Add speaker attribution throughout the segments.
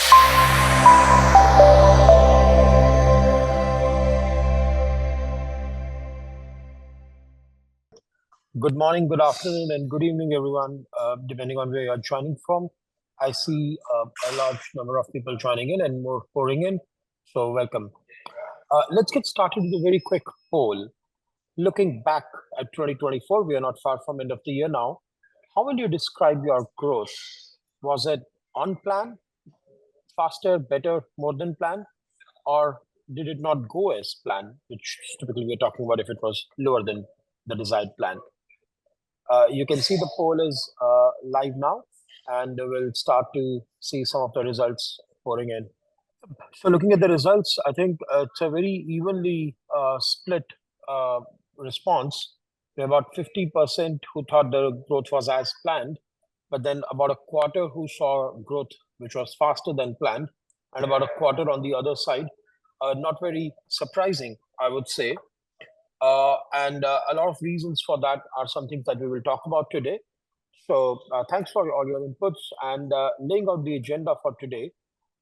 Speaker 1: Good morning, good afternoon, and good evening, everyone, depending on where you're joining from. I see a large number of people joining in and more pouring in, so welcome. Let's get started with a very quick poll. Looking back at 2024, we are not far from end of the year now. How will you describe your growth? Was it on plan, faster, better, more than planned, or did it not go as planned, which typically we're talking about if it was lower than the desired plan? You can see the poll is live now, and we'll start to see some of the results pouring in. So looking at the results, I think it's a very evenly split response. There are about 50% who thought the growth was as planned, but then about a quarter who saw growth which was faster than planned, and about a quarter on the other side. Not very surprising, I would say. And a lot of reasons for that are some things that we will talk about today. So thanks for all your inputs, and laying out the agenda for today.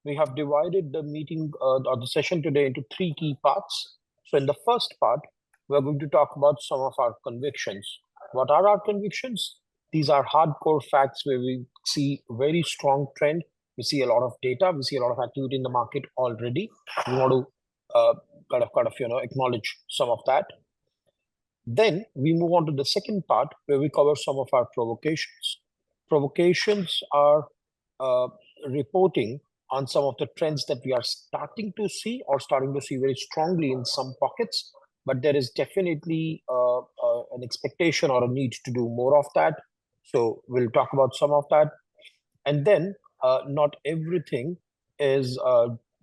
Speaker 1: We have divided the meeting or the session today into three key parts. So in the first part, we're going to talk about some of our convictions. What are our convictions? These are hardcore facts where we see very strong trend. We see a lot of data. We see a lot of activity in the market already. We want to acknowledge some of that. Then we move on to the second part where we cover some of our provocations. Provocations are reporting on some of the trends that we are starting to see very strongly in some pockets, but there is definitely an expectation or a need to do more of that. So we'll talk about some of that. And then not everything is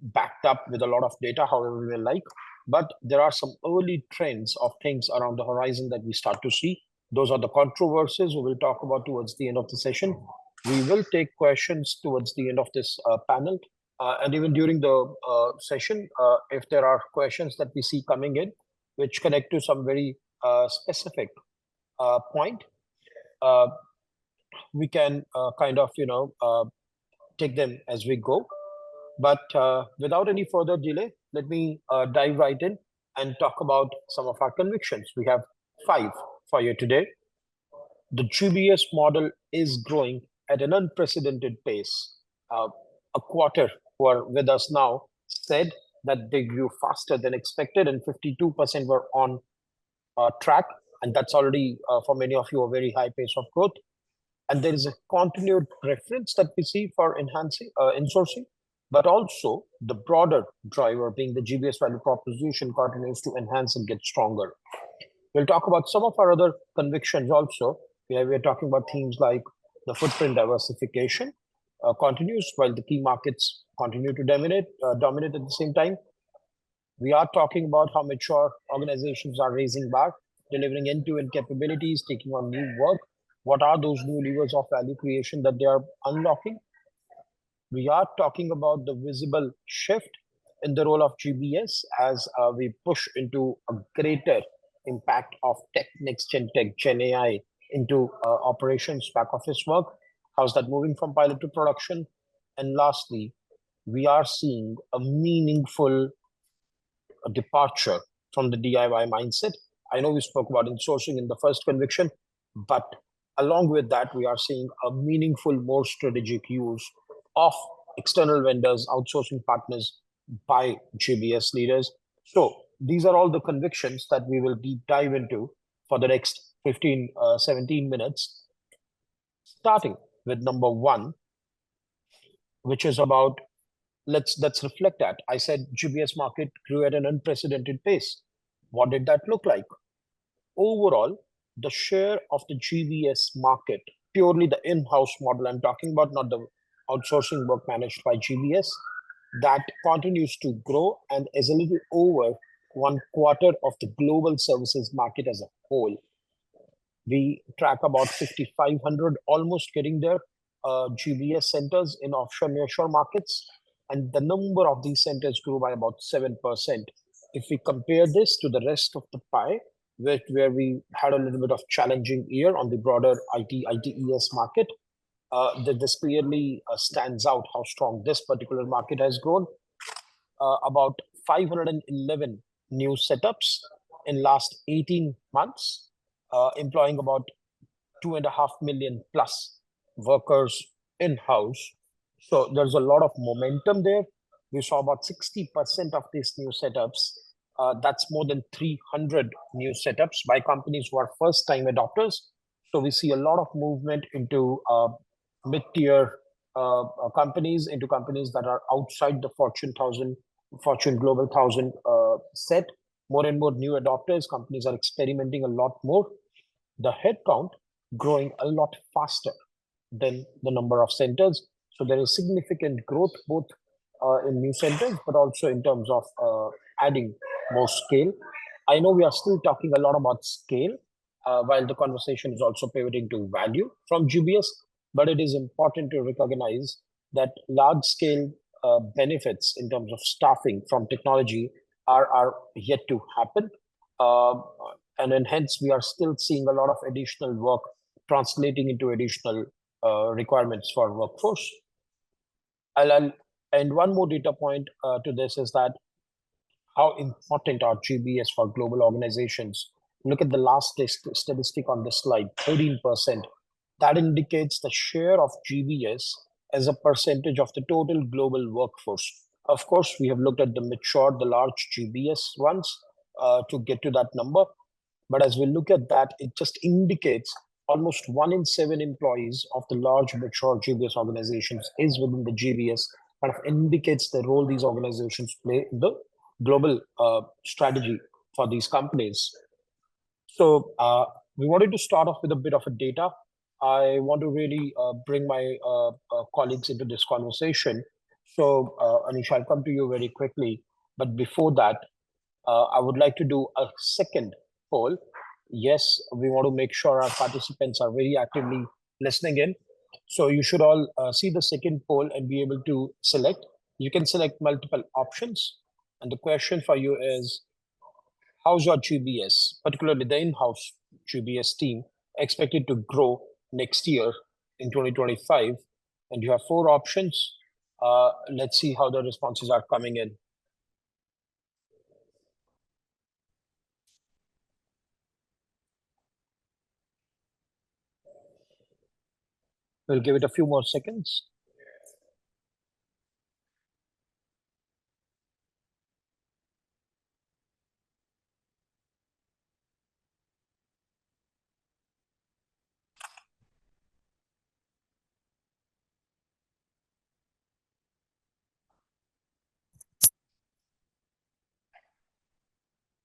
Speaker 1: backed up with a lot of data, however we will like, but there are some early trends of things around the horizon that we start to see. Those are the controversies we will talk about towards the end of the session. We will take questions towards the end of this panel. And even during the session, if there are questions that we see coming in, which connect to some very specific point, we can take them as we go. But without any further delay, let me dive right in and talk about some of our convictions. We have 5 for you today. The GBS model is growing at an unprecedented pace. A quarter who are with us now said that they grew faster than expected, and 52% were on track. And that's already, for many of you, a very high pace of growth. And there is a continued preference that we see for enhancing insourcing, but also the broader driver being the GBS value proposition continues to enhance and get stronger. We'll talk about some of our other convictions also. We're talking about themes like the footprint diversification continues while the key markets continue to dominate at the same time. We are talking about how mature organizations are raising bar, delivering end-to-end capabilities, taking on new work. What are those new levers of value creation that they are unlocking? We are talking about the visible shift in the role of GBS as we push into a greater impact of tech, next-gen tech, Gen AI into operations, back office work. How's that moving from pilot to production? And lastly, we are seeing a meaningful departure from the DIY mindset. I know we spoke about insourcing in the first conviction, but along with that, we are seeing a meaningful, more strategic use of external vendors, outsourcing partners by GBS leaders. So these are all the convictions that we will deep dive into for the next 17 minutes, starting with number 1, which is about, let's reflect that. I said GBS market grew at an unprecedented pace. What did that look like? Overall, the share of the GBS market, purely the in-house model I'm talking about, not the outsourcing work managed by GBS, that continues to grow and is a little over 1/4 of the global services market as a whole. We track about 5,500, almost getting there, GBS centers in offshore nearshore markets, and the number of these centers grew by about 7%. If we compare this to the rest of the pie, where we had a little bit of challenging year on the broader ITES market, This clearly stands out how strong this particular market has grown. About 511 new setups in last 18 months, employing about 2.5 million plus workers in-house. So there's a lot of momentum there. We saw about 60% of these new setups. That's more than 300 new setups by companies who are first-time adopters. So we see a lot of movement into mid-tier companies, into companies that are outside the Fortune 1000, Fortune Global 1000 set. More and more new adopters. Companies are experimenting a lot more. The headcount growing a lot faster than the number of centers. So there is significant growth both in new centers, but also in terms of adding more scale. I know we are still talking a lot about scale, while the conversation is also pivoting to value from GBS, but it is important to recognize that large scale benefits in terms of staffing from technology are yet to happen. Uh, and then hence we are still seeing a lot of additional work translating into additional requirements for workforce. And one more data point to this is that how important are GBS for global organizations. Look at the last statistic on this slide, 13%. That indicates the share of GBS as a percentage of the total global workforce. Of course, we have looked at the mature, the large GBS ones to get to that number. But as we look at that, it just indicates almost 1 in 7 employees of the large mature GBS organizations is within the GBS, kind of indicates the role these organizations play in the global strategy for these companies. So we wanted to start off with a bit of a data. I want to really bring my colleagues into this conversation. So Anish, I'll come to you very quickly. But before that, I would like to do a second poll. Yes, we want to make sure our participants are very actively listening in. So you should all see the second poll and be able to select. You can select multiple options. And the question for you is, how's your GBS, particularly the in-house GBS team, expected to grow next year in 2025? And you have 4 options. Let's see how the responses are coming in. We'll give it a few more seconds.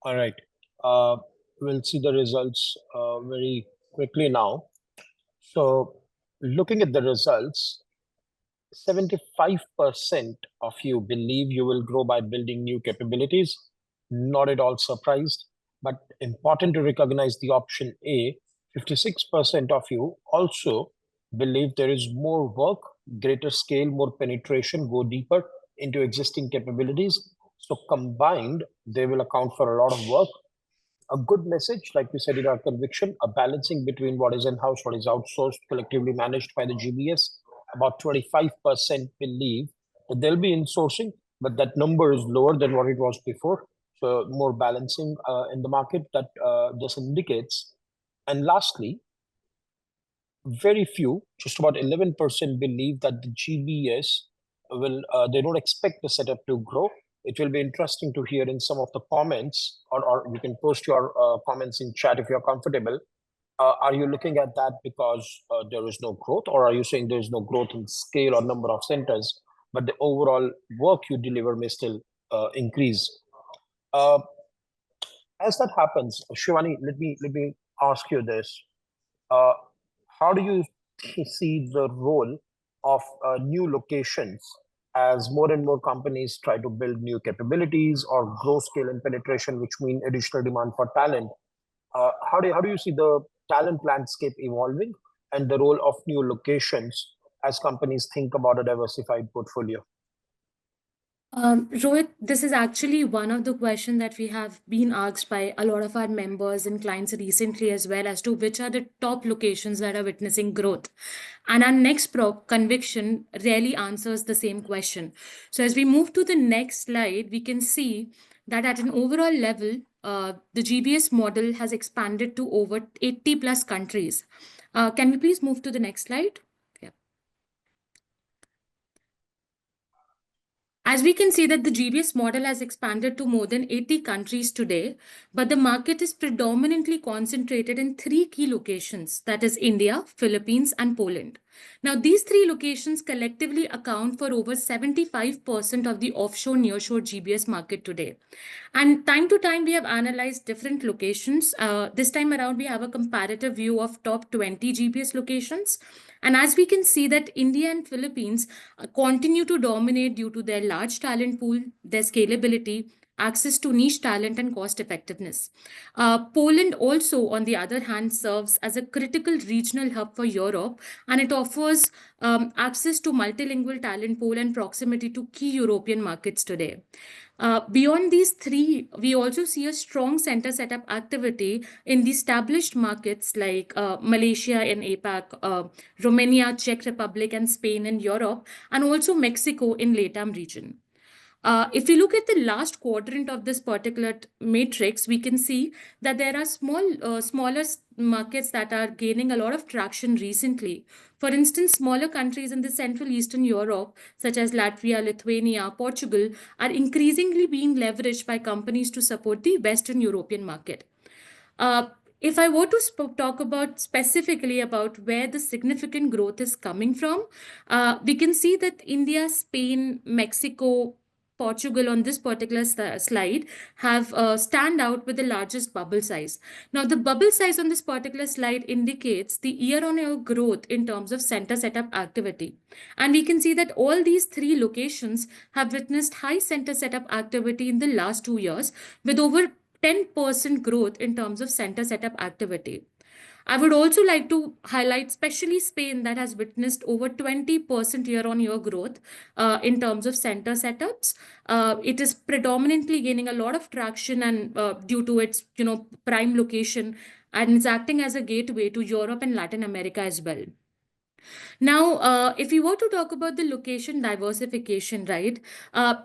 Speaker 1: All right. We'll see the results very quickly now. So looking at the results, 75% of you believe you will grow by building new capabilities. Not at all surprised, but important to recognize the option A. 56% of you also believe there is more work, greater scale, more penetration, go deeper into existing capabilities. So combined, they will account for a lot of work. A good message, like we said in our conviction, a balancing between what is in-house, what is outsourced, collectively managed by the GBS. About 25% believe that there'll be insourcing, but that number is lower than what it was before. So more balancing in the market that this indicates. And lastly, very few, just about 11% believe that the GBS will, they don't expect the setup to grow. It will be interesting to hear in some of the comments, or you can post your comments in chat if you're comfortable. Are you looking at that because there is no growth, or are you saying there is no growth in scale or number of centers, but the overall work you deliver may still increase? Uh, as that happens, Shivani, let me ask you this. Uh, how do you see the role of new locations as more and more companies try to build new capabilities or grow scale and penetration, which mean additional demand for talent? How do you see the talent landscape evolving and the role of new locations as companies think about a diversified portfolio?
Speaker 2: Rohit, this is actually one of the questions that we have been asked by a lot of our members and clients recently as well, as to which are the top locations that are witnessing growth. And our next conviction really answers the same question. So as we move to the next slide, we can see that at an overall level, the GBS model has expanded to over 80 plus countries. Can we please move to the next slide? Yeah. As we can see that the GBS model has expanded to more than 80 countries today, but the market is predominantly concentrated in three key locations, that is India, Philippines, and Poland. Now, these three locations collectively account for over 75% of the offshore nearshore GBS market today. And time to time, we have analyzed different locations. This time around, we have a comparative view of top 20 GBS locations. And as we can see that India and Philippines continue to dominate due to their large talent pool, their scalability, access to niche talent, and cost effectiveness. Poland also, on the other hand, serves as a critical regional hub for Europe, and it offers access to multilingual talent pool and proximity to key European markets today. Beyond these three, we also see a strong center setup activity in the established markets like Malaysia in APAC, Romania, Czech Republic, and Spain in Europe, and also Mexico in LATAM region. If we look at the last quadrant of this particular matrix, we can see that there are smaller markets that are gaining a lot of traction recently. For instance, smaller countries in the Central Eastern Europe, such as Latvia, Lithuania, Portugal, are increasingly being leveraged by companies to support the Western European market. If I were to talk about specifically about where the significant growth is coming from, we can see that India, Spain, Mexico, Portugal on this particular slide have stand out with the largest bubble size. Now, the bubble size on this particular slide indicates the year-on-year growth in terms of center setup activity. And we can see that all these three locations have witnessed high center setup activity in the last 2 years, with over 10% growth in terms of center setup activity. I would also like to highlight, especially Spain, that has witnessed over 20% year-on-year growth in terms of center setups. It is predominantly gaining a lot of traction and due to its prime location, and it's acting as a gateway to Europe and Latin America as well. Now, if we were to talk about the location diversification, right,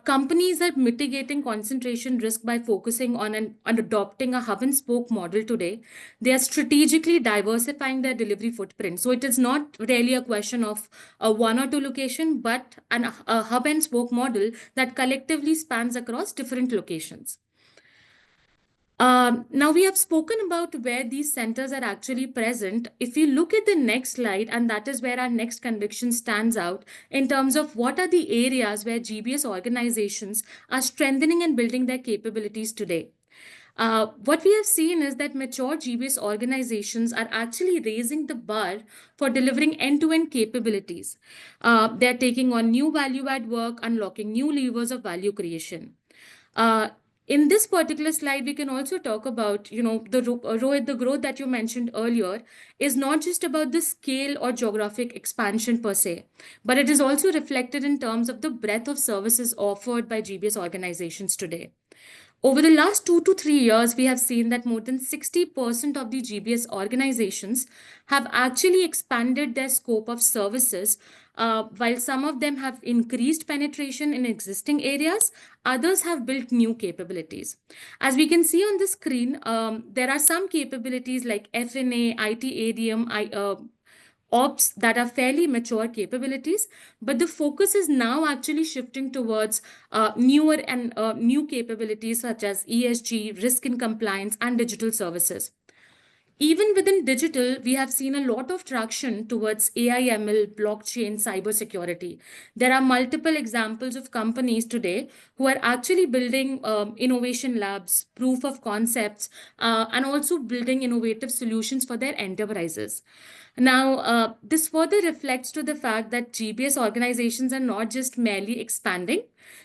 Speaker 2: companies are mitigating concentration risk by focusing on adopting a hub and spoke model today. They are strategically diversifying their delivery footprint. So it is not really a question of a one or two location, but a hub and spoke model that collectively spans across different locations. Now we have spoken about where these centers are actually present. If you look at the next slide, and that is where our next conviction stands out in terms of what are the areas where GBS organizations are strengthening and building their capabilities today. What we have seen is that mature GBS organizations are actually raising the bar for delivering end-to-end capabilities. They're taking on new value-add work, unlocking new levers of value creation. In this particular slide, we can also talk about, Rohit, the growth that you mentioned earlier is not just about the scale or geographic expansion per se, but it is also reflected in terms of the breadth of services offered by GBS organizations today. Over the last 2 to 3 years, we have seen that more than 60% of the GBS organizations have actually expanded their scope of services. While some of them have increased penetration in existing areas, others have built new capabilities. As we can see on the screen, there are some capabilities like FNA, IT ADM, ops that are fairly mature capabilities, but the focus is now actually shifting towards newer and new capabilities such as ESG, risk and compliance, and digital services. Even within digital, we have seen a lot of traction towards AI, ML, blockchain, cybersecurity. There are multiple examples of companies today who are actually building innovation labs, proof of concepts, and also building innovative solutions for their enterprises. Now, this further reflects to the fact that GBS organizations are not just merely expanding,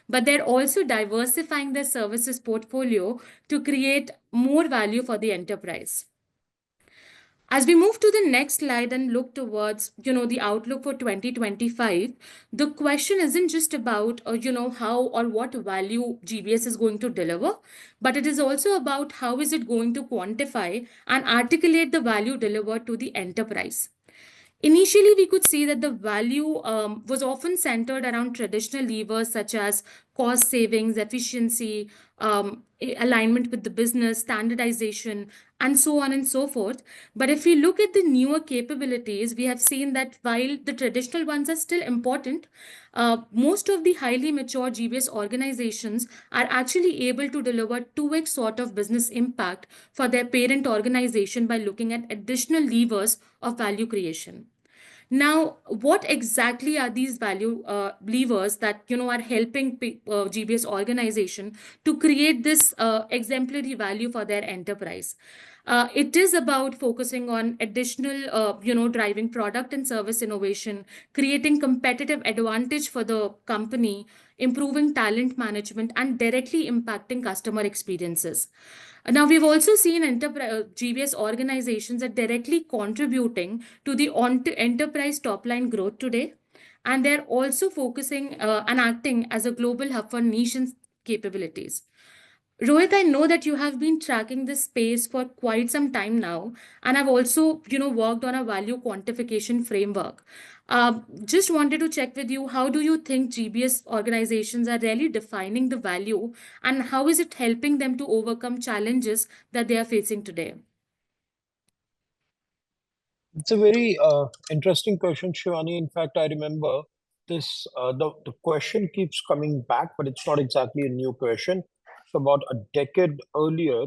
Speaker 2: but they're also diversifying their services portfolio to create more value for the enterprise. As we move to the next slide and look towards, the outlook for 2025, the question isn't just about, how or what value GBS is going to deliver, but it is also about how is it going to quantify and articulate the value delivered to the enterprise. Initially, we could see that the value was often centered around traditional levers such as cost savings, efficiency, alignment with the business, standardization, and so on and so forth. But if we look at the newer capabilities, we have seen that while the traditional ones are still important, most of the highly mature GBS organizations are actually able to deliver 2x sort of business impact for their parent organization by looking at additional levers of value creation. Now, what exactly are these value levers that are helping GBS organization to create this exemplary value for their enterprise? It is about focusing on additional, driving product and service innovation, creating competitive advantage for the company, improving talent management, and directly impacting customer experiences. Now, we've also seen GBS organizations are directly contributing to the enterprise top line growth today. And they're also focusing and acting as a global hub for niche and capabilities. Rohit, I know that you have been tracking this space for quite some time now, and I've also, worked on a value quantification framework. Just wanted to check with you, how do you think GBS organizations are really defining the value, and how is it helping them to overcome challenges that they are facing today?
Speaker 1: It's a very interesting question, Shivani. In fact, I remember this. The question keeps coming back, but it's not exactly a new question. So about a decade earlier,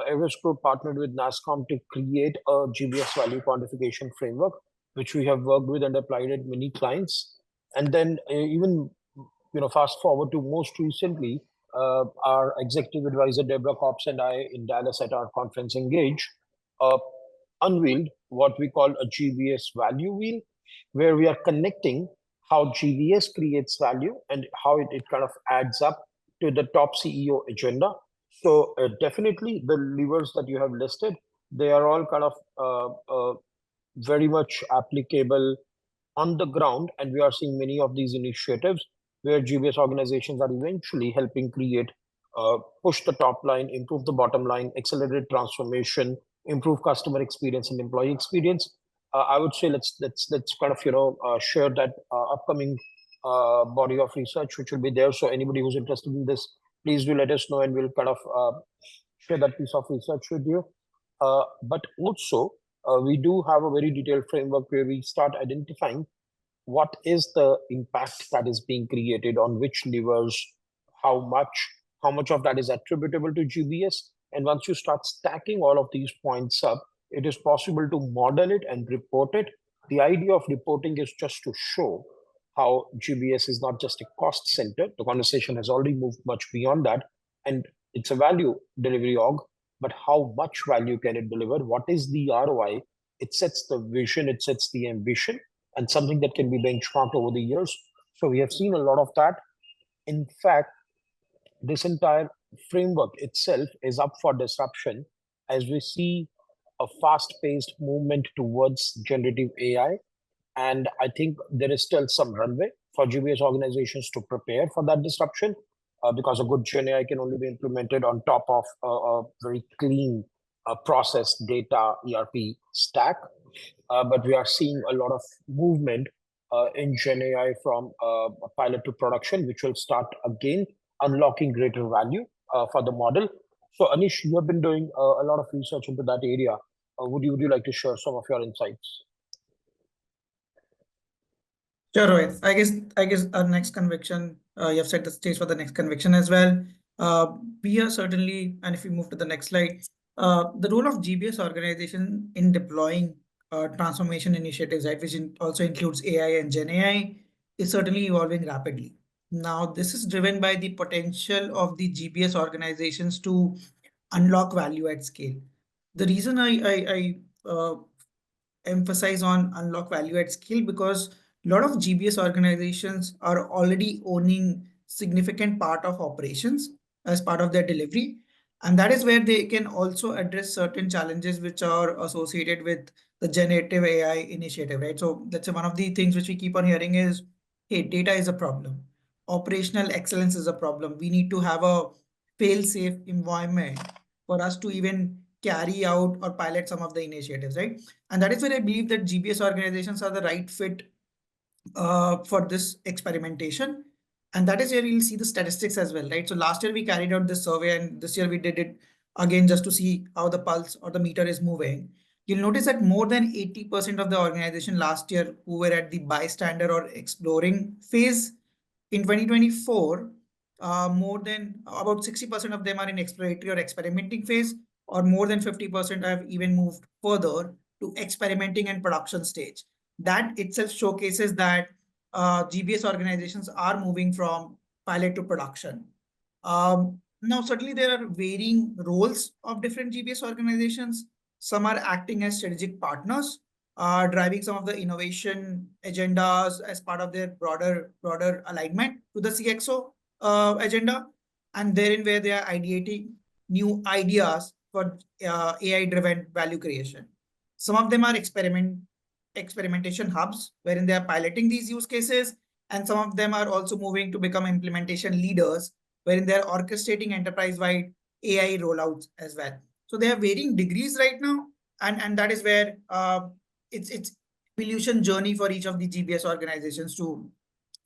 Speaker 1: Everest Group partnered with NASCOM to create a GBS value quantification framework, which we have worked with and applied at many clients. And then even fast forward to most recently, our executive advisor Deborah Cops and I in Dallas at our conference Engage. Uh, Unveiled what we call a GBS value wheel, where we are connecting how GBS creates value and how it kind of adds up to the top CEO agenda. So definitely the levers that you have listed, they are all kind of very much applicable on the ground, and we are seeing many of these initiatives where GBS organizations are eventually helping create, push the top line, improve the bottom line, accelerate transformation, improve customer experience and employee experience. I would say let's kind of share that upcoming body of research which will be there. So anybody who's interested in this, please do let us know, and we'll kind of share that piece of research with you. But also, we do have a very detailed framework where we start identifying what is the impact that is being created on which levers, how much, how much of that is attributable to GBS. And once you start stacking all of these points up, it is possible to model it and report it. The idea of reporting is just to show how GBS is not just a cost center. The conversation has already moved much beyond that. And it's a value delivery org, but how much value can it deliver? What is the ROI? It sets the vision, it sets the ambition, and something that can be benchmarked over the years. So we have seen a lot of that. In fact, this entire framework itself is up for disruption as we see a fast-paced movement towards generative AI. And I think there is still some runway for GBS organizations to prepare for that disruption, because a good Gen AI can only be implemented on top of a very clean process data ERP stack. But we are seeing a lot of movement in Gen AI from pilot to production, which will start again unlocking greater value for the model. So Anish, you have been doing a lot of research into that area. Would you like to share some of your insights?
Speaker 3: Sure, Rohit. I guess our next conviction, you have set the stage for the next conviction as well. We are certainly, and if we move to the next slide, the role of GBS organization in deploying transformation initiatives, right, which also includes AI and Gen AI, is certainly evolving rapidly. Now, this is driven by the potential of the GBS organizations to unlock value at scale. The reason I emphasize on unlock value at scale because a lot of GBS organizations are already owning significant part of operations as part of their delivery. And that is where they can also address certain challenges which are associated with the generative AI initiative, right? So that's one of the things which we keep on hearing is, hey, data is a problem. Operational excellence is a problem. We need to have a fail-safe environment for us to even carry out or pilot some of the initiatives, right? And that is where I believe that GBS organizations are the right fit for this experimentation. And that is where you'll see the statistics as well, right? So last year we carried out this survey and this year we did it again just to see how the pulse or the meter is moving. You'll notice that more than 80% of the organization last year who were at the bystander or exploring phase in 2024, more than about 60% of them are in exploratory or experimenting phase, or more than 50% have even moved further to experimenting and production stage. That itself showcases that GBS organizations are moving from pilot to production. Now, certainly there are varying roles of different GBS organizations. Some are acting as strategic partners, driving some of the innovation agendas as part of their broader alignment to the CXO agenda, and therein where they are ideating new ideas for AI-driven value creation. Some of them are experimentation hubs, wherein they are piloting these use cases, and some of them are also moving to become implementation leaders, wherein they are orchestrating enterprise-wide AI rollouts as well. So they have varying degrees right now, and that is where it's evolution journey for each of the GBS organizations to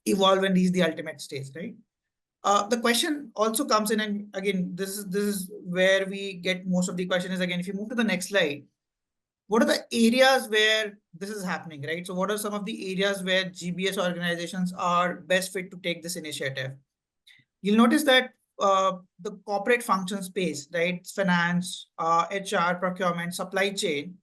Speaker 3: evolve and reach the ultimate stage, right? The question also comes in, and again, this is where we get most of the question is, again, if you move to the next slide, what are the areas where this is happening, right? So what are some of the areas where GBS organizations are best fit to take this initiative? You'll notice that the corporate function space, right? Finance, HR, procurement, supply chain,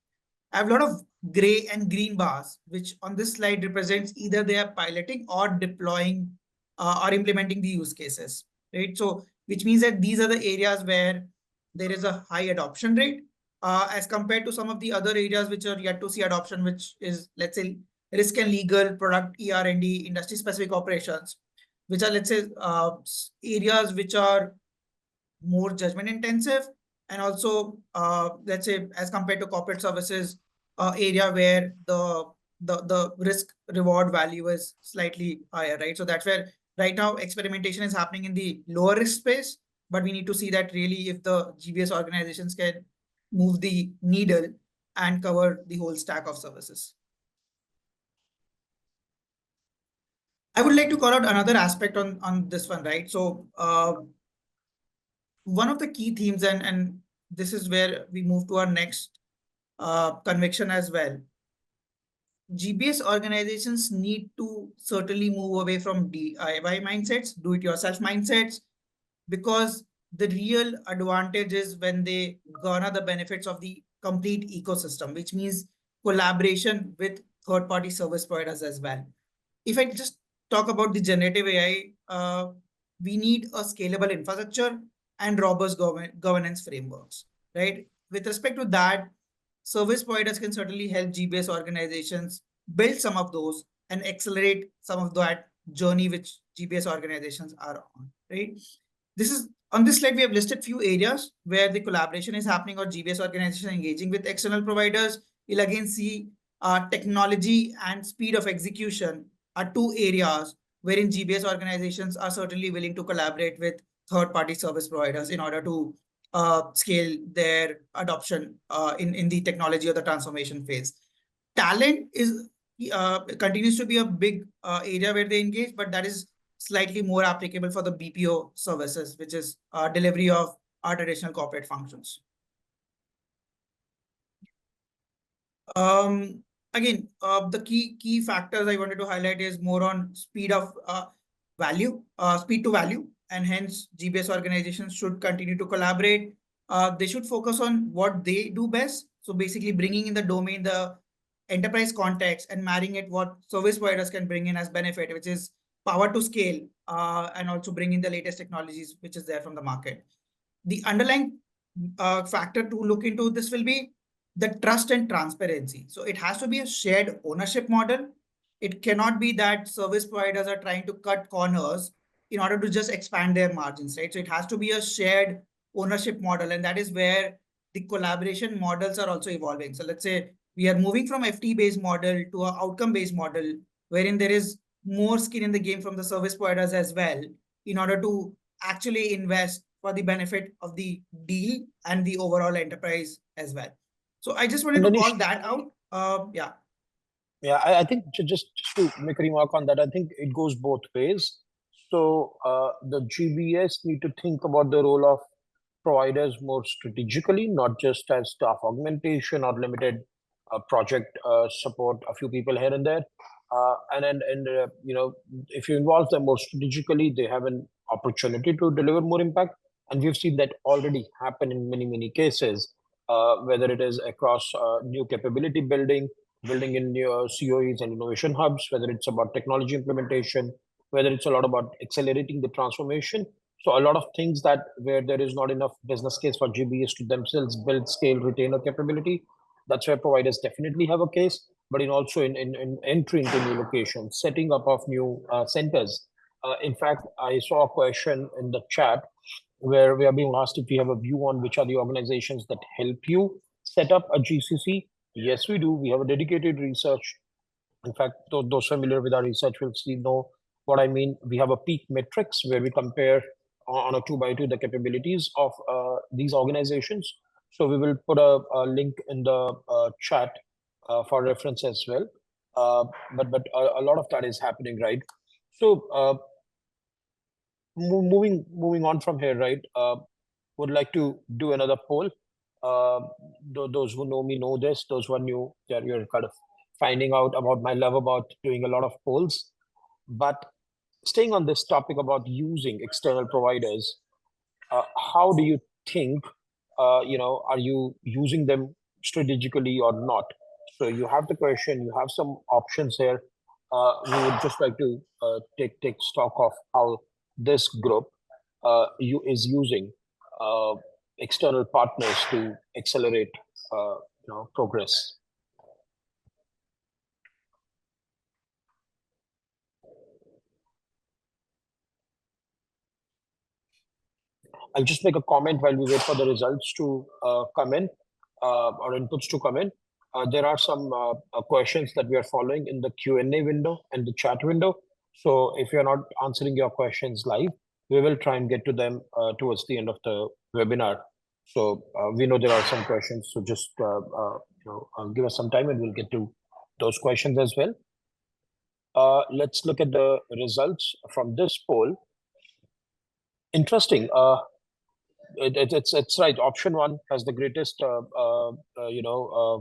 Speaker 3: I have a lot of gray and green bars, which on this slide represents either they are piloting or deploying or implementing the use cases, right? So, which means that these are the areas where there is a high adoption rate as compared to some of the other areas which are yet to see adoption, which is, let's say, risk and legal, product ER&D, industry-specific operations, which are, let's say, areas which are more judgment intensive, and also let's say as compared to corporate services area where the risk reward value is slightly higher, right? So that's where right now experimentation is happening in the lower risk space, but we need to see that really if the GBS organizations can move the needle and cover the whole stack of services. I would like to call out another aspect on this one, right? So one of the key themes, and this is where we move to our next conviction as well. GBS organizations need to certainly move away from DIY mindsets, do-it-yourself mindsets, because the real advantage is when they garner the benefits of the complete ecosystem, which means collaboration with third-party service providers as well. If I just talk about the generative AI, we need a scalable infrastructure and robust governance frameworks, right? With respect to that, service providers can certainly help GBS organizations build some of those and accelerate some of that journey which GBS organizations are on, right? This is on this slide, we have listed few areas where the collaboration is happening or GBS organization engaging with external providers. You'll again see technology and speed of execution are two areas wherein GBS organizations are certainly willing to collaborate with third-party service providers in order to scale their adoption in the technology or the transformation phase. Talent is continues to be a big area where they engage, but that is slightly more applicable for the BPO services, which is delivery of our traditional corporate functions. Again, the key factors I wanted to highlight is more on speed of value, speed to value, and hence GBS organizations should continue to collaborate. They should focus on what they do best. So basically bringing in the domain, the enterprise context, and marrying it what service providers can bring in as benefit, which is power to scale, and also bring in the latest technologies which is there from the market. The underlying factor to look into this will be the trust and transparency. So it has to be a shared ownership model. It cannot be that service providers are trying to cut corners in order to just expand their margins, right? So it has to be a shared ownership model, and that is where the collaboration models are also evolving. So let's say we are moving from FT-based model to an outcome-based model, wherein there is more skin in the game from the service providers as well, in order to actually invest for the benefit of the deal and the overall enterprise as well. So I just wanted
Speaker 1: And
Speaker 3: to
Speaker 1: Anish,
Speaker 3: call that out. Yeah.
Speaker 1: yeah, I think just to make a remark on that, I think it goes both ways. So the GBS need to think about the role of providers more strategically, not just as staff augmentation or limited project support, a few people here and there. If you involve them more strategically, they have an opportunity to deliver more impact. And we've seen that already happen in many cases, whether it is across new capability building in new COEs and innovation hubs, whether it's about technology implementation, whether it's a lot about accelerating the transformation. So a lot of things that where there is not enough business case for GBS to themselves build, scale, retain a capability, that's where providers definitely have a case. But in entry into new locations, setting up of new centers. In fact, I saw a question in the chat where we are being asked if we have a view on which are the organizations that help you set up a GCC. Yes, we do. We have a dedicated research. In fact, those familiar with our research will see know what I mean. We have a peak metrics where we compare on a 2 by 2 the capabilities of these organizations. So we will put a link in the chat for reference as well. But a lot of that is happening, right? So moving on from here, right? Would like to do another poll. Those who know me know this. Those who are new, you're kind of finding out about my love about doing a lot of polls. But staying on this topic about using external providers, how do you think, are you using them strategically or not? So you have the question, you have some options here. We would just like to take stock of how this group is using uh, external partners to accelerate, progress. I'll just make a comment while we wait for the results to come in or inputs to come in. There are some questions that we are following in the Q&A window and the chat window. So if you're not answering your questions live, we will try and get to them towards the end of the webinar. So we know there are some questions, so just give us some time and we'll get to those questions as well. Let's look at the results from this poll. Interesting. It's right. Option one has the greatest,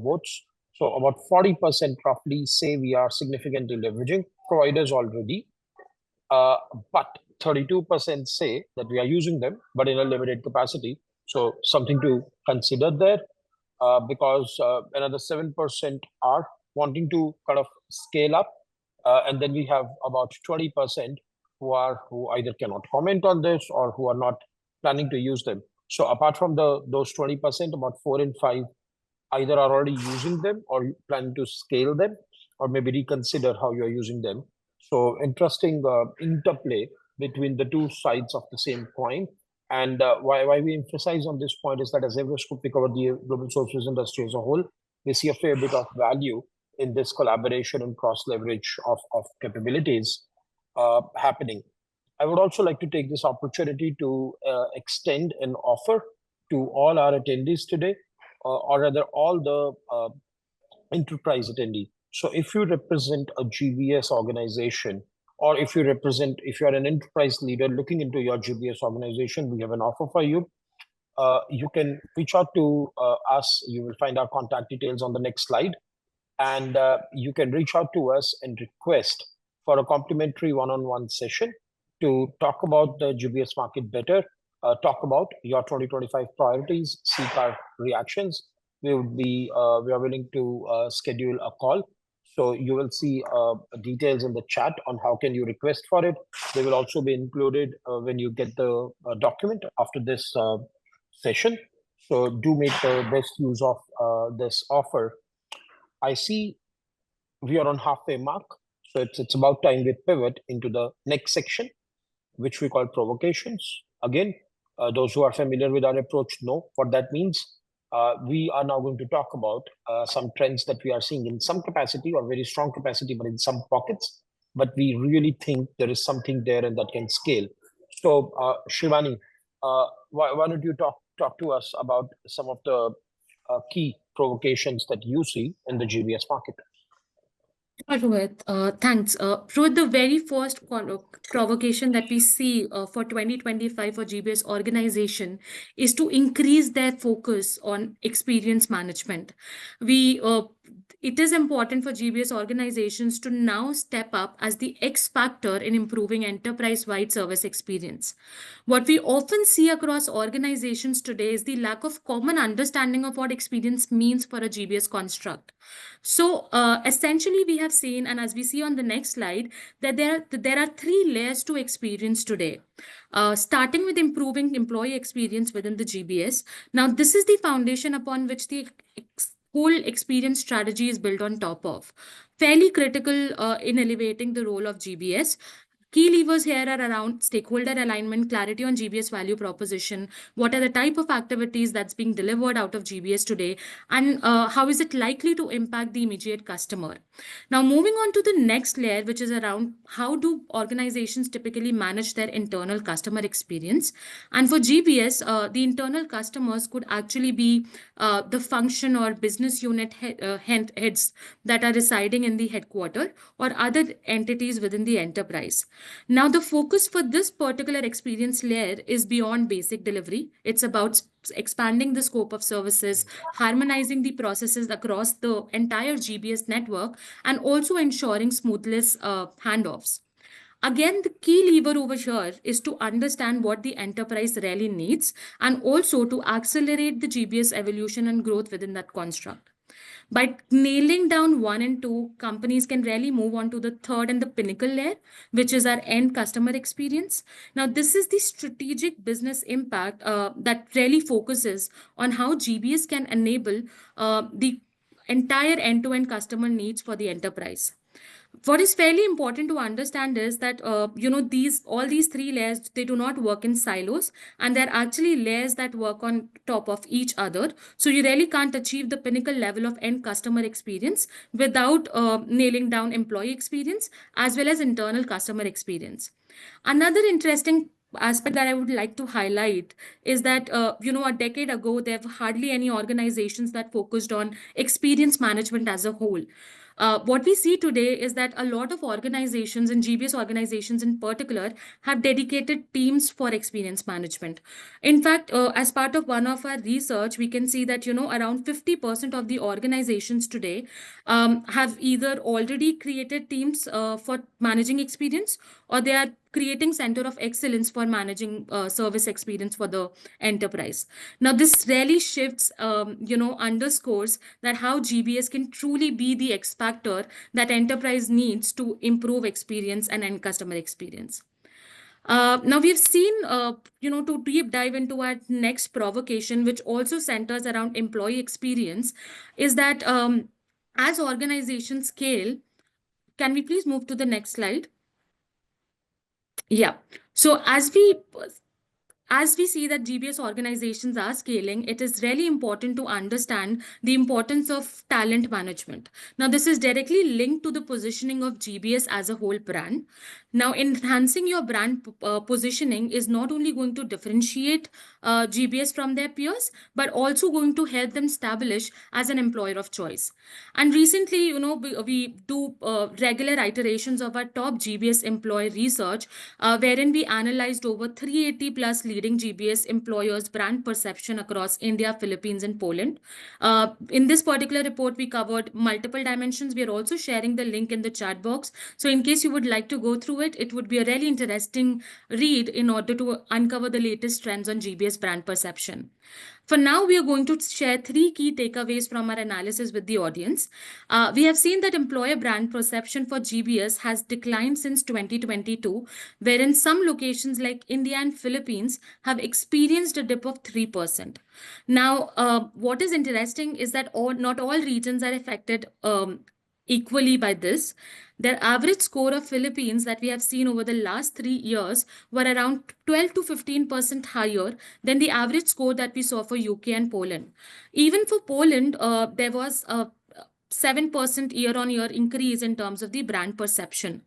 Speaker 1: votes. So about 40% roughly say we are significantly leveraging providers already, but 32% say that we are using them, but in a limited capacity. So something to consider there, because another 7% are wanting to kind of scale up, and then we have about 20% who either cannot comment on this or who are not planning to use them. So apart from those 20%, about 4 in 5 either are already using them or planning to scale them, or maybe reconsider how you are using them. So interesting interplay between the two sides of the same coin. And why we emphasize on this point is that as Everest Group, we cover the global sources industry as a whole. We see a fair bit of value in this collaboration and cross leverage of capabilities happening. I would also like to take this opportunity to extend an offer to all our attendees today, or rather all the enterprise attendee. So if you represent a GBS organization, or if you're an enterprise leader looking into your GBS organization, we have an offer for you. You can reach out to us. You will find our contact details on the next slide. And you can reach out to us and request for a complimentary one-on-one session to talk about the GBS market better, talk about your 2025 priorities, seek our reactions. We are willing to schedule a call. So you will see details in the chat on how can you request for it. They will also be included when you get the document after this session. So do make the best use of this offer. I see we are on halfway mark. So it's about time we pivot into the next section, which we call provocations. Again, Those who are familiar with our approach know what that means. We are now going to talk about some trends that we are seeing in some capacity or very strong capacity, but in some pockets. But we really think there is something there and that can scale. So, Shivani, why don't you talk to us about some of the key provocations that you see in the GBS market?
Speaker 2: Rohit, thanks. Rohit, the very first provocation that we see for 2025 for GBS organization is to increase their focus on experience management. We it is important for GBS organizations to now step up as the X factor in improving enterprise-wide service experience. What we often see across organizations today is the lack of common understanding of what experience means for a GBS construct. So essentially, we have seen, and as we see on the next slide, that there are three layers to experience today. Starting with improving employee experience within the GBS. Now, this is the foundation upon which the whole experience strategy is built on top of. Fairly critical in elevating the role of GBS. Key levers here are around stakeholder alignment, clarity on GBS value proposition, what are the type of activities that's being delivered out of GBS today, and how is it likely to impact the immediate customer. Now, moving on to the next layer, which is around how do organizations typically manage their internal customer experience. And for GBS, the internal customers could actually be the function or business unit heads that are residing in the headquarter or other entities within the enterprise. Now, the focus for this particular experience layer is beyond basic delivery. It's about expanding the scope of services, harmonizing the processes across the entire GBS network, and also ensuring smoothless handoffs. Again, the key lever over here is to understand what the enterprise really needs and also to accelerate the GBS evolution and growth within that construct. By nailing down one and two, companies can really move on to the third and the pinnacle layer, which is our end customer experience. Now, this is the strategic business impact that really focuses on how GBS can enable the entire end-to-end customer needs for the enterprise. What is fairly important to understand is that all these three layers, they do not work in silos, and they're actually layers that work on top of each other. So you really can't achieve the pinnacle level of end customer experience without nailing down employee experience as well as internal customer experience. Another interesting aspect that I would like to highlight is that a decade ago there were hardly any organizations that focused on experience management as a whole. What we see today is that a lot of organizations and GBS organizations in particular have dedicated teams for experience management. In fact, as part of one of our research, we can see that around 50% of the organizations today have either already created teams for managing experience, or they are creating center of excellence for managing service experience for the enterprise. Now, this really shifts, underscores that how GBS can truly be the X factor that enterprise needs to improve experience and end customer experience. Now we've seen, to deep dive into our next provocation, which also centers around employee experience, is that as organizations scale, can we please move to the next slide? Yeah. So as we see that GBS organizations are scaling, it is really important to understand the importance of talent management. Now, this is directly linked to the positioning of GBS as a whole brand. Now, enhancing your brand positioning is not only going to differentiate GBS from their peers, but also going to help them establish as an employer of choice. And recently, we do regular iterations of our top GBS employee research, wherein we analyzed over 380 plus leading GBS employers' brand perception across India, Philippines, and Poland. In this particular report, we covered multiple dimensions. We are also sharing the link in the chat box. So in case you would like to go through it, it would be a really interesting read in order to uncover the latest trends on GBS brand perception. For now, we are going to share three key takeaways from our analysis with the audience. We have seen that employer brand perception for GBS has declined since 2022, wherein some locations like India and Philippines have experienced a dip of 3%. Now, what is interesting is that not all regions are affected equally by this. Their average score of Philippines that we have seen over the last 3 years were around 12 to 15% higher than the average score that we saw for UK and Poland. Even for Poland, there was a 7% year-on-year increase in terms of the brand perception.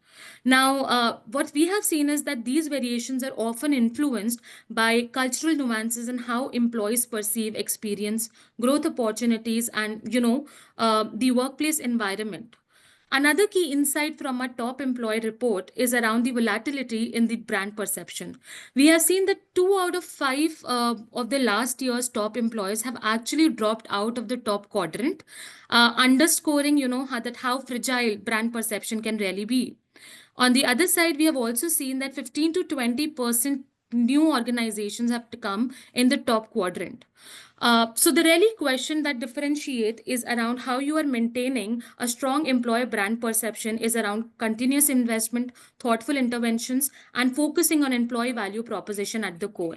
Speaker 2: Now, what we have seen is that these variations are often influenced by cultural nuances and how employees perceive experience, growth opportunities, and the workplace environment. Another key insight from our top employee report is around the volatility in the brand perception. We have seen that 2 out of 5 of the last year's top employees have actually dropped out of the top quadrant, underscoring, how fragile brand perception can really be. On the other side, we have also seen that 15 to 20% new organizations have to come in the top quadrant. So the really question that differentiate is around how you are maintaining a strong employer brand perception is around continuous investment, thoughtful interventions, and focusing on employee value proposition at the core.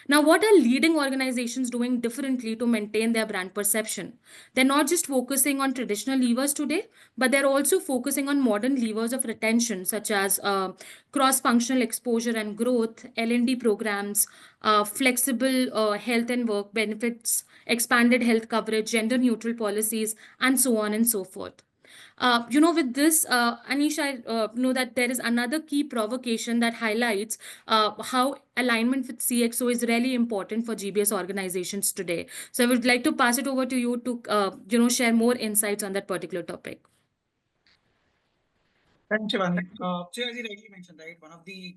Speaker 2: Now, what are leading organizations doing differently to maintain their brand perception? They're not just focusing on traditional levers today, but they're also focusing on modern levers of retention, such as cross-functional exposure and growth, L&D programs, flexible health and work benefits, expanded health coverage, gender-neutral policies, and so on and so forth. With this, Anish, I know that there is another key provocation that highlights how alignment with CXO is really important for GBS organizations today. So I would like to pass it over to you to, share more insights on that particular topic.
Speaker 3: Thanks, Shivani. So as you rightly mentioned, right, one of the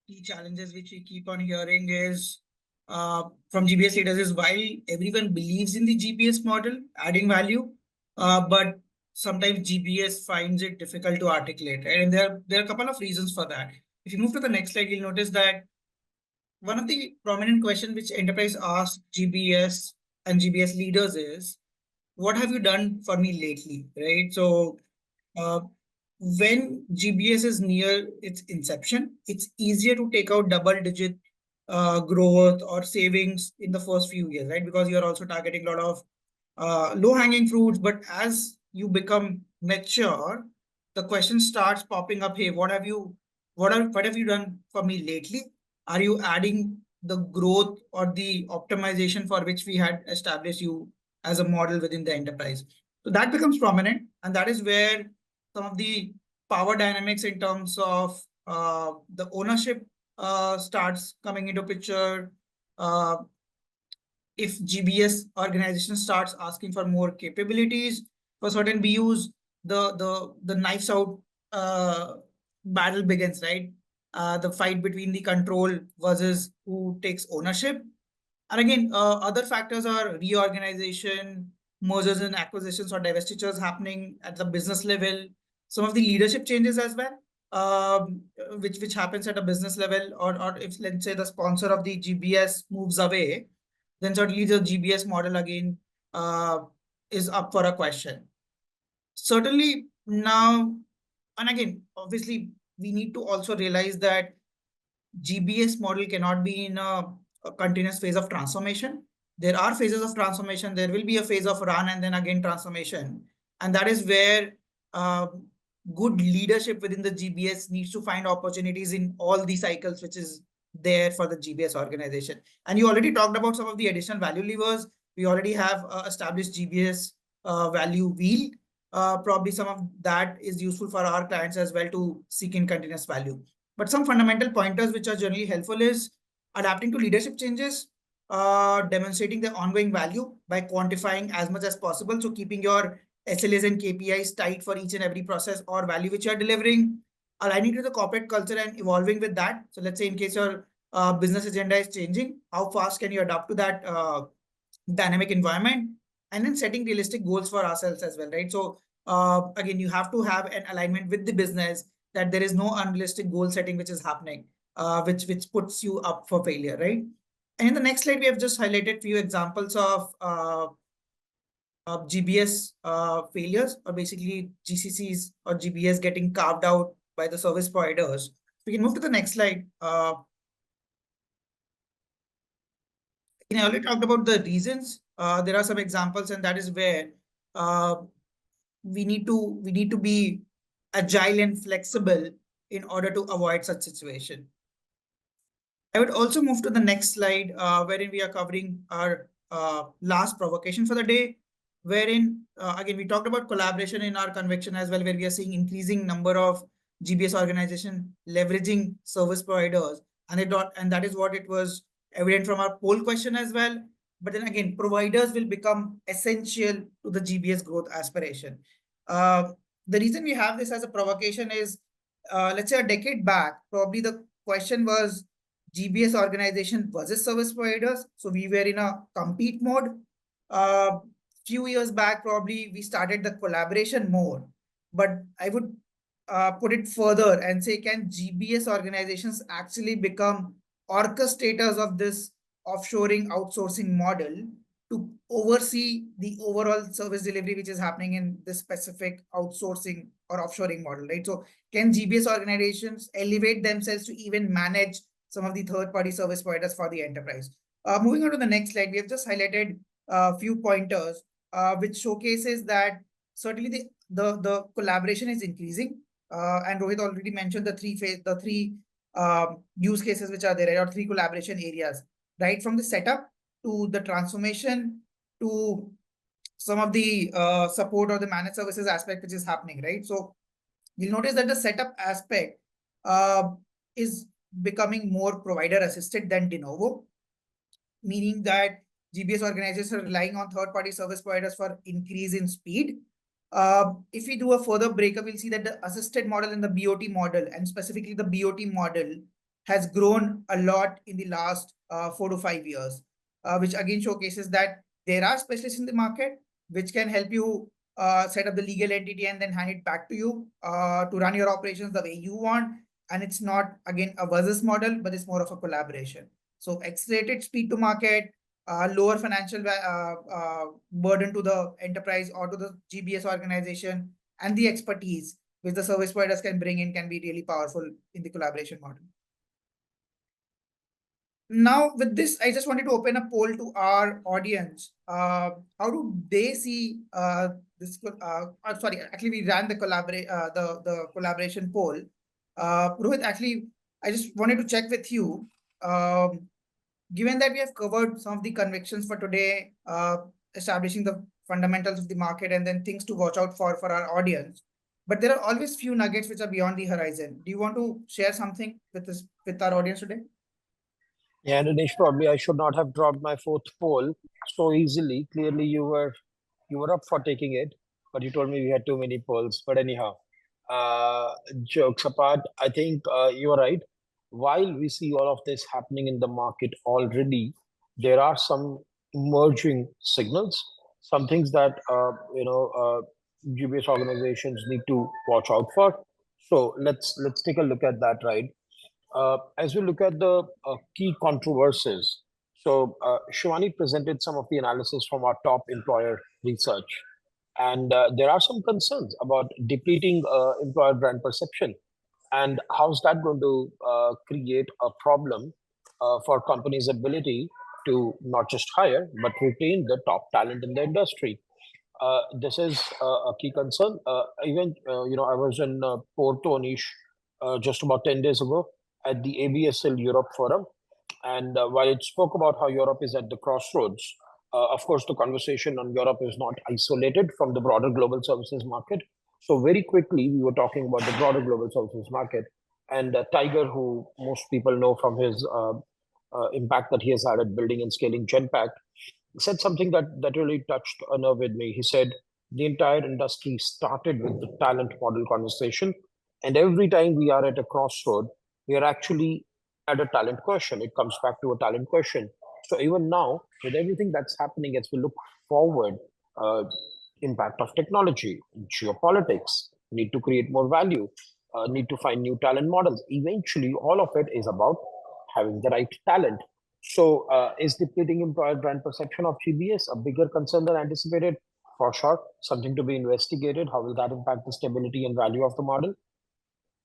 Speaker 3: key challenges which we keep on hearing is from GBS leaders is while everyone believes in the GBS model, adding value, but sometimes GBS finds it difficult to articulate, right? And there are a couple of reasons for that. If you move to the next slide, you'll notice that one of the prominent questions which enterprise asks GBS and GBS leaders is, what have you done for me lately, right? So when GBS is near its inception, it's easier to take out double-digit growth or savings in the first few years, right? Because you're also targeting a lot of low-hanging fruits. But as you become mature, the question starts popping up. Hey, what have you done for me lately? Are you adding the growth or the optimization for which we had established you as a model within the enterprise? So that becomes prominent, and that is where some of the power dynamics in terms of the ownership starts coming into picture. If GBS organization starts asking for more capabilities for certain BUs, the knives out battle begins, right? The fight between the control versus who takes ownership. And again, other factors are reorganization, mergers and acquisitions or divestitures happening at the business level, some of the leadership changes as well, which happens at a business level, or if let's say the sponsor of the GBS moves away, then certainly the GBS model again is up for a question. Certainly now, and again, obviously, we need to also realize that GBS model cannot be in a continuous phase of transformation. There are phases of transformation. There will be a phase of run and then again transformation. And that is where good leadership within the GBS needs to find opportunities in all the cycles, which is there for the GBS organization. And you already talked about some of the additional value levers. We already have established GBS value wheel. Probably some of that is useful for our clients as well to seek in continuous value. But some fundamental pointers which are generally helpful is adapting to leadership changes, demonstrating the ongoing value by quantifying as much as possible. So keeping your SLAs and KPIs tight for each and every process or value which you are delivering, aligning to the corporate culture and evolving with that. So let's say in case your business agenda is changing, how fast can you adapt to that dynamic environment? And then setting realistic goals for ourselves as well, right? So again, you have to have an alignment with the business that there is no unrealistic goal setting which is happening, which puts you up for failure, right? And in the next slide, we have just highlighted few examples of GBS failures, or basically GCCs or GBS getting carved out by the service providers. We can move to the next slide. I already talked about the reasons. There are some examples, and that is where we need to be agile and flexible in order to avoid such situation. I would also move to the next slide, wherein we are covering our last provocation for the day, wherein again we talked about collaboration in our convection as well, where we are seeing increasing number of GBS organization leveraging service providers, and that is what it was evident from our poll question as well. But then again, providers will become essential to the GBS growth aspiration. The reason we have this as a provocation is, let's say a decade back, probably the question was GBS organization versus service providers. So we were in a compete mode. Few years back, probably we started the collaboration mode. But I would put it further and say, can GBS organizations actually become orchestrators of this offshoring outsourcing model to oversee the overall service delivery which is happening in this specific outsourcing or offshoring model, right? So can GBS organizations elevate themselves to even manage some of the third-party service providers for the enterprise? Moving on to the next slide, we have just highlighted a few pointers which showcases that certainly the collaboration is increasing. And Rohit already mentioned the three use cases which are there, or three collaboration areas, right? From the setup to the transformation to some of the support or the managed services aspect which is happening, right? So you'll notice that the setup aspect is becoming more provider assisted than de novo, meaning that GBS organizations are relying on third-party service providers for increase in speed. If we do a further breakup, we'll see that the assisted model and the BOT model, and specifically the BOT model, has grown a lot in the last 4 to 5 years, which again showcases that there are specialists in the market which can help you set up the legal entity and then hand it back to you to run your operations the way you want. And it's not, again, a versus model, but it's more of a collaboration. So accelerated speed to market, lower financial burden to the enterprise or to the GBS organization, and the expertise which the service providers can bring in can be really powerful in the collaboration model. Now, with this, I just wanted to open a poll to our audience. How do they see this? Sorry, actually, we ran the collaboration poll. Rohit, actually, I just wanted to check with you. Given that we have covered some of the convictions for today, establishing the fundamentals of the market and then things to watch out for our audience, but there are always few nuggets which are beyond the horizon. Do you want to share something with our audience today?
Speaker 1: Yeah, Anish, probably I should not have dropped my fourth poll so easily. Clearly, you were up for taking it, but you told me we had too many polls. But anyhow, jokes apart, I think you're right. While we see all of this happening in the market already, there are some emerging signals, some things that GBS organizations need to watch out for. So let's take a look at that, right? As we look at the key controversies, so Shivani presented some of the analysis from our top employer research, and there are some concerns about depleting employer brand perception, and how's that going to create a problem for companies' ability to not just hire but retain the top talent in the industry. This is a key concern. Even I was in Porto, Anish, just about 10 days ago at the ABSL Europe Forum. And while it spoke about how Europe is at the crossroads, of course, the conversation on Europe is not isolated from the broader global services market. So very quickly, we were talking about the broader global services market. And Tiger, who most people know from his impact that he has had at building and scaling Genpact, said something that really touched a nerve with me. He said, the entire industry started with the talent model conversation. And every time we are at a crossroad, we are actually at a talent question. It comes back to a talent question. So even now, with everything that's happening as we look forward, impact of technology, geopolitics, need to create more value, need to find new talent models. Eventually, all of it is about having the right talent. So is depleting employer brand perception of GBS a bigger concern than anticipated? For sure, something to be investigated. How will that impact the stability and value of the model?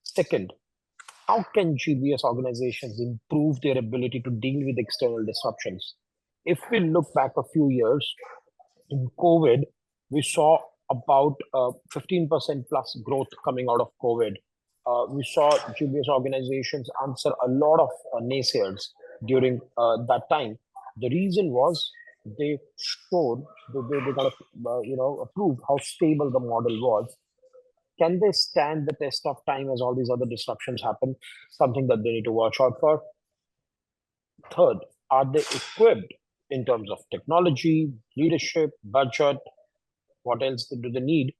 Speaker 1: Second, how can GBS organizations improve their ability to deal with external disruptions? If we look back a few years, in COVID, we saw about 15% plus growth coming out of COVID. We saw GBS organizations answer a lot of naysayers during that time. The reason was they showed, they kind of, proved how stable the model was. Can they stand the test of time as all these other disruptions happen? Something that they need to watch out for. Third, are they equipped in terms of technology, leadership, budget? What else do they need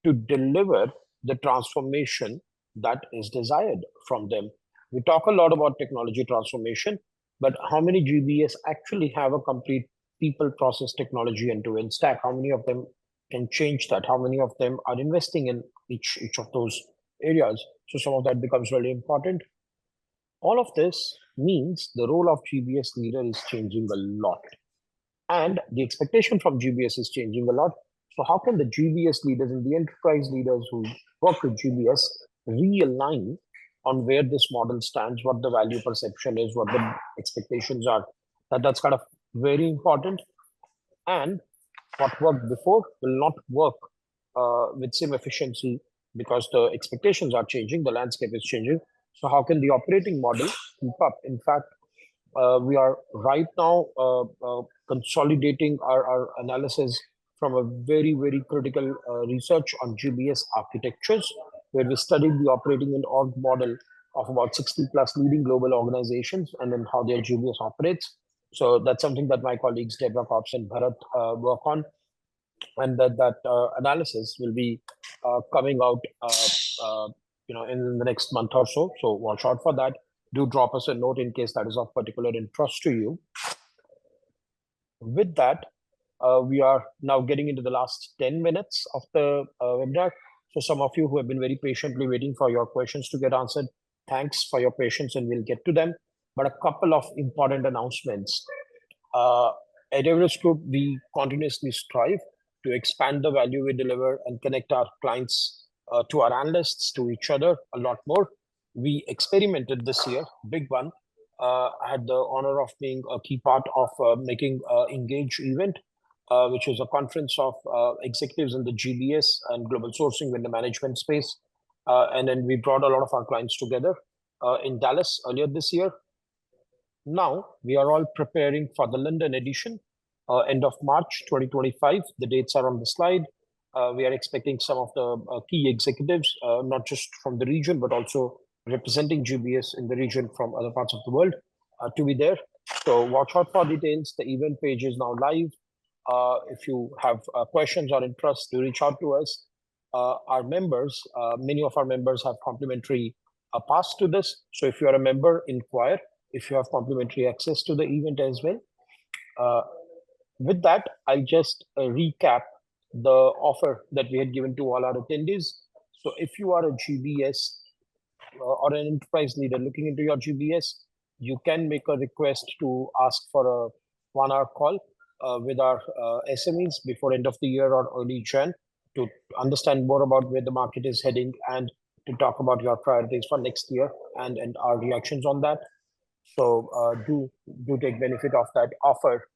Speaker 1: to deliver the transformation that is desired from them? We talk a lot about technology transformation, but how many GBS actually have a complete people process technology end-to-end stack? How many of them can change that? How many of them are investing in each of those areas? So some of that becomes really important. All of this means the role of GBS leader is changing a lot. And the expectation from GBS is changing a lot. So how can the GBS leaders and the enterprise leaders who work with GBS realign on where this model stands, what the value perception is, what the expectations are? That's kind of very important. And what worked before will not work with same efficiency because the expectations are changing, the landscape is changing. So how can the operating model keep up? In fact, we are right now consolidating our analysis from a very, very critical research on GBS architectures, where we studied the operating and org model of about 60 plus leading global organizations and then how their GBS operates. So that's something that my colleagues Deborah Kops and Bharat work on. And that analysis will be coming out in the next month or so. So watch out for that. Do drop us a note in case that is of particular interest to you. With that, we are now getting into the last 10 minutes of the webinar. So some of you who have been very patiently waiting for your questions to get answered, thanks for your patience and we'll get to them. But a couple of important announcements. At Everest Group, we continuously strive to expand the value we deliver and connect our clients to our analysts, to each other a lot more. We experimented this year, big one. I had the honor of being a key part of making Engage event, which is a conference of executives in the GBS and global sourcing vendor management space. And then we brought a lot of our clients together in Dallas earlier this year. Now we are all preparing for the London edition, end of March 2025. The dates are on the slide. We are expecting some of the key executives, not just from the region, but also representing GBS in the region from other parts of the world to be there. So watch out for details. The event page is now live. If you have questions or interest, do reach out to us. Our members, many of our members have complimentary pass to this. So if you are a member, inquire if you have complimentary access to the event as well. With that, I'll just recap the offer that we had given to all our attendees. So if you are a GBS or an enterprise leader looking into your GBS, you can make a request to ask for a 1-hour call with our SMEs before end of the year or early Jan to understand more about where the market is heading and to talk about your priorities for next year and our reactions on that. So do take benefit of that offer.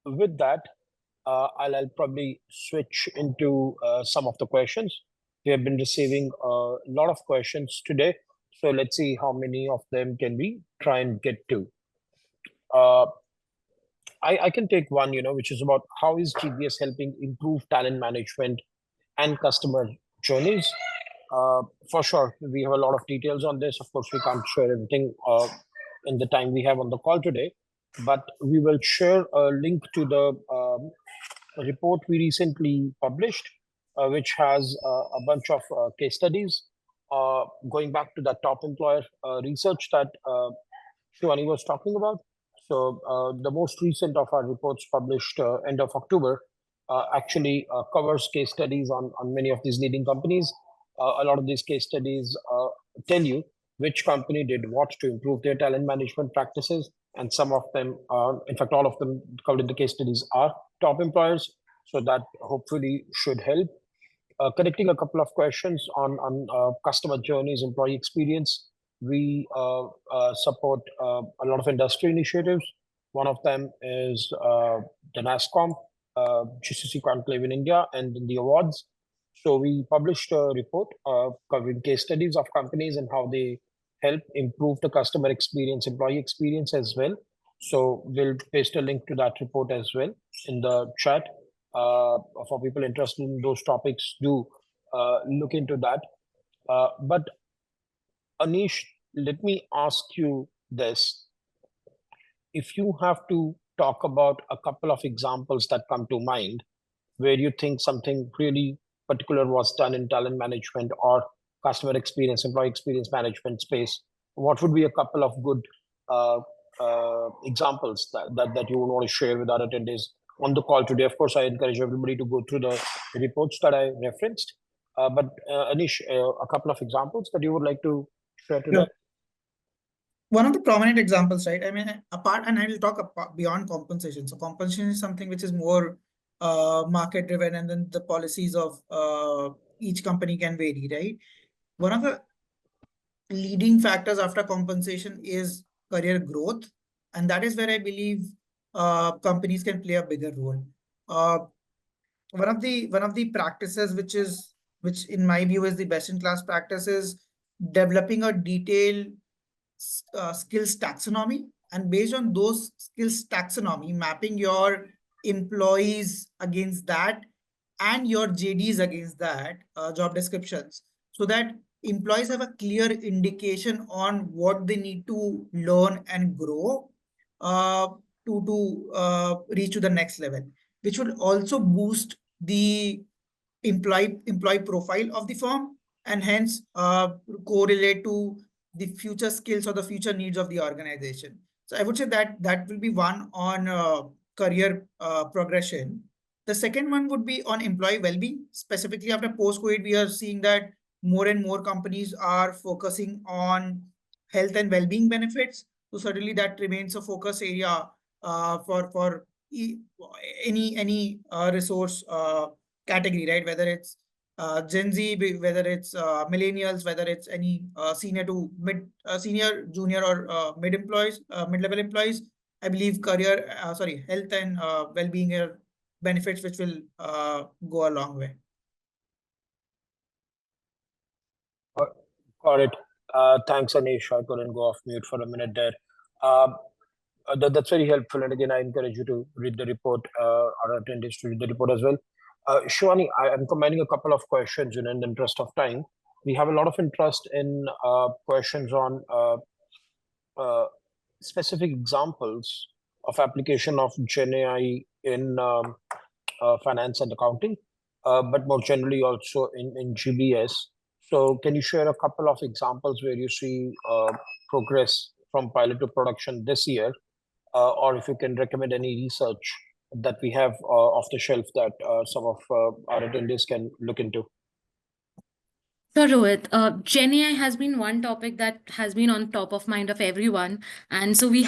Speaker 1: With that, I'll probably switch into some of the questions. We have been receiving a lot of questions today. So let's see how many of them can we try and get to. I can take one, which is about how is GBS helping improve talent management and customer journeys. For sure, we have a lot of details on this. Of course, we can't share everything in the time we have on the call today, but we will share a link to the report we recently published, which has a bunch of case studies going back to that top employer research that Shivani was talking about. So the most recent of our reports published end of October actually covers case studies on many of these leading companies. A lot of these case studies tell you which company did what to improve their talent management practices. And some of them, in fact, all of them covered in the case studies are top employers. So that hopefully should help. Connecting a couple of questions on customer journeys, employee experience. We support a lot of industry initiatives. One of them is the NASCOM, GCC conclave in India and in the awards. So we published a report covering case studies of companies and how they help improve the customer experience, employee experience as well. So we'll paste a link to that report as well in the chat. For people interested in those topics, do look into that. But Anish, let me ask you this. If you have to talk about a couple of examples that come to mind where you think something really particular was done in talent management or customer experience, employee experience management space, what would be a couple of good examples that you would want to share with our attendees on the call today? Of course, I encourage everybody to go through the reports that I referenced. But Anish, a couple of examples that you would like to share today?
Speaker 3: Sure. One of the prominent examples, right? I mean, apart, and I will talk about beyond compensation. So compensation is something which is more market driven, and then the policies of each company can vary, right? One of the leading factors after compensation is career growth, and that is where I believe companies can play a bigger role. One of the practices which in my view is the best in class practice is developing a detailed skills taxonomy, and based on those skills taxonomy, mapping your employees against that and your JDs against that, job descriptions, so that employees have a clear indication on what they need to learn and grow to reach to the next level, which will also boost the employee profile of the firm, and hence correlate to the future skills or the future needs of the organization. So I would say that that will be one on career progression. The second one would be on employee well-being. Specifically after post-COVID, we are seeing that more and more companies are focusing on health and well-being benefits. So certainly that remains a focus area for any resource category, right? Whether it's Gen Z, whether it's millennials, whether it's any senior to mid, senior, junior, or mid employees, mid-level employees. I believe health and well-being are benefits which will go a long way.
Speaker 1: Got it. Thanks, Anish. I couldn't go off mute for a minute there. That's very helpful. And again, I encourage you to read the report, our attendees to read the report as well. Shivani, I'm combining a couple of questions in the interest of time. We have a lot of interest in questions on specific examples of application of Gen AI in finance and accounting, but more generally also in GBS. So can you share a couple of examples where you see progress from pilot to production this year? Or if you can recommend any research that we have off the shelf that some of our attendees can look into.
Speaker 2: So Rohit, Gen AI has been one topic that has been on top of mind of everyone, and so we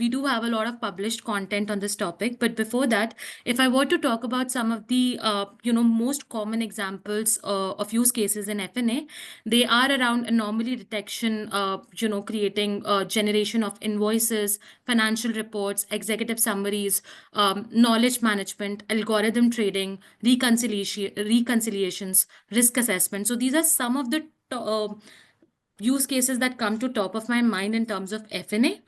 Speaker 2: do have a lot of published content on this topic. But before that, if I were to talk about some of the most common examples of use cases in F&A, they are around anomaly detection, creating generation of invoices, financial reports, executive summaries, knowledge management, algorithm trading, reconciliations, risk assessment. So these are some of the use cases that come to top of my mind in terms of F&A.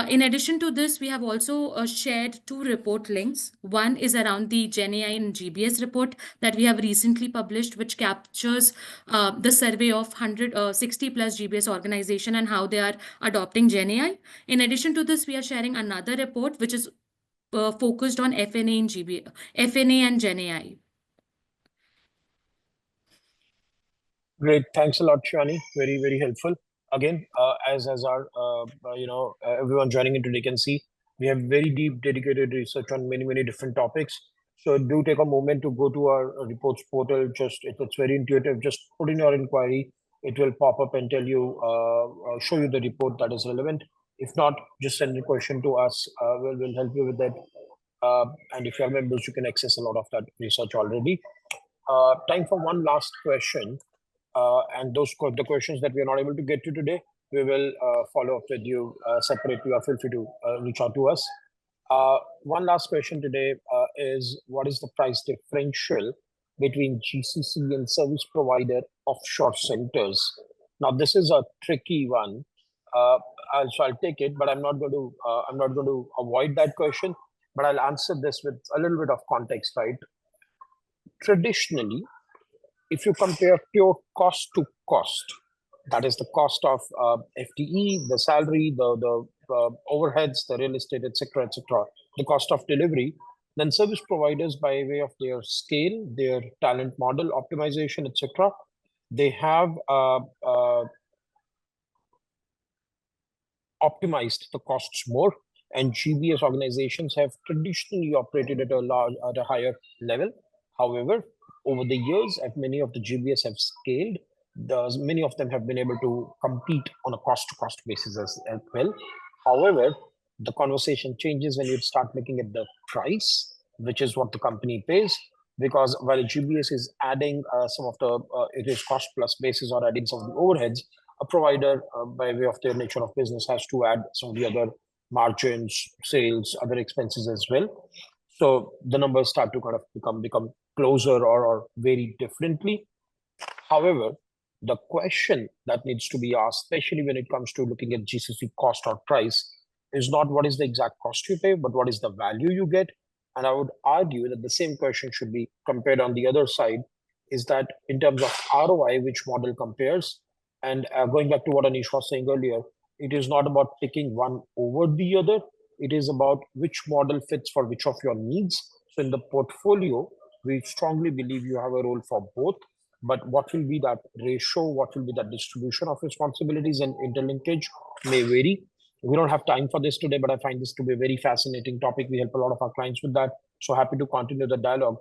Speaker 2: In addition to this, we have also shared two report links. One is around the Gen AI and GBS report that we have recently published, which captures the survey of 160 plus GBS organization and how they are adopting Gen AI. In addition to this, we are sharing another report which is focused on F&A and F&A and Gen AI.
Speaker 1: Great, thanks a lot, Shani. Very, very helpful. Again, as our everyone joining in today can see, we have very deep, dedicated research on many different topics. So do take a moment to go to our reports portal. Just it's very intuitive. Just put in your inquiry. It will pop up and tell you, show you the report that is relevant. If not, just send a question to us. We'll help you with that. And if you are members, you can access a lot of that research already. Time for one last question. And the questions that we are not able to get to today, we will follow up with you separately, or feel free to reach out to us. One last question today is what is the price differential between GCC and service provider offshore centers? Now, this is a tricky one. So I'll take it, but I'm not going to avoid that question. But I'll answer this with a little bit of context, right? Traditionally, if you compare pure cost to cost, that is the cost of FTE, the salary, the overheads, the real estate, etc., the cost of delivery, then service providers, by way of their scale, their talent model optimization, etc., they have optimized the costs more, and GBS organizations have traditionally operated at a higher level. However, over the years, as many of the GBS have scaled, many of them have been able to compete on a cost-to-cost basis as well. However, the conversation changes when you start looking at the price, which is what the company pays, because while GBS is adding some of the, it is cost plus basis or adding some of the overheads, a provider, by way of their nature of business, has to add some of the other margins, sales, other expenses as well. So the numbers start to kind of become closer or vary differently. However, the question that needs to be asked, especially when it comes to looking at GCC cost or price, is not what is the exact cost you pay, but what is the value you get. And I would argue that the same question should be compared on the other side, is that in terms of ROI, which model compares? And going back to what Anish was saying earlier, it is not about picking one over the other. It is about which model fits for which of your needs. So in the portfolio, we strongly believe you have a role for both. But what will be that ratio? What will be that distribution of responsibilities and interlinkage may vary. We don't have time for this today, but I find this to be a very fascinating topic. We help a lot of our clients with that. So happy to continue the dialogue.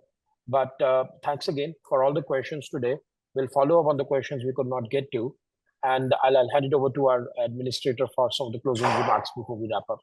Speaker 1: But thanks again for all the questions today. We'll follow up on the questions we could not get to. And I'll hand it over to our administrator for some of the closing remarks before we wrap up.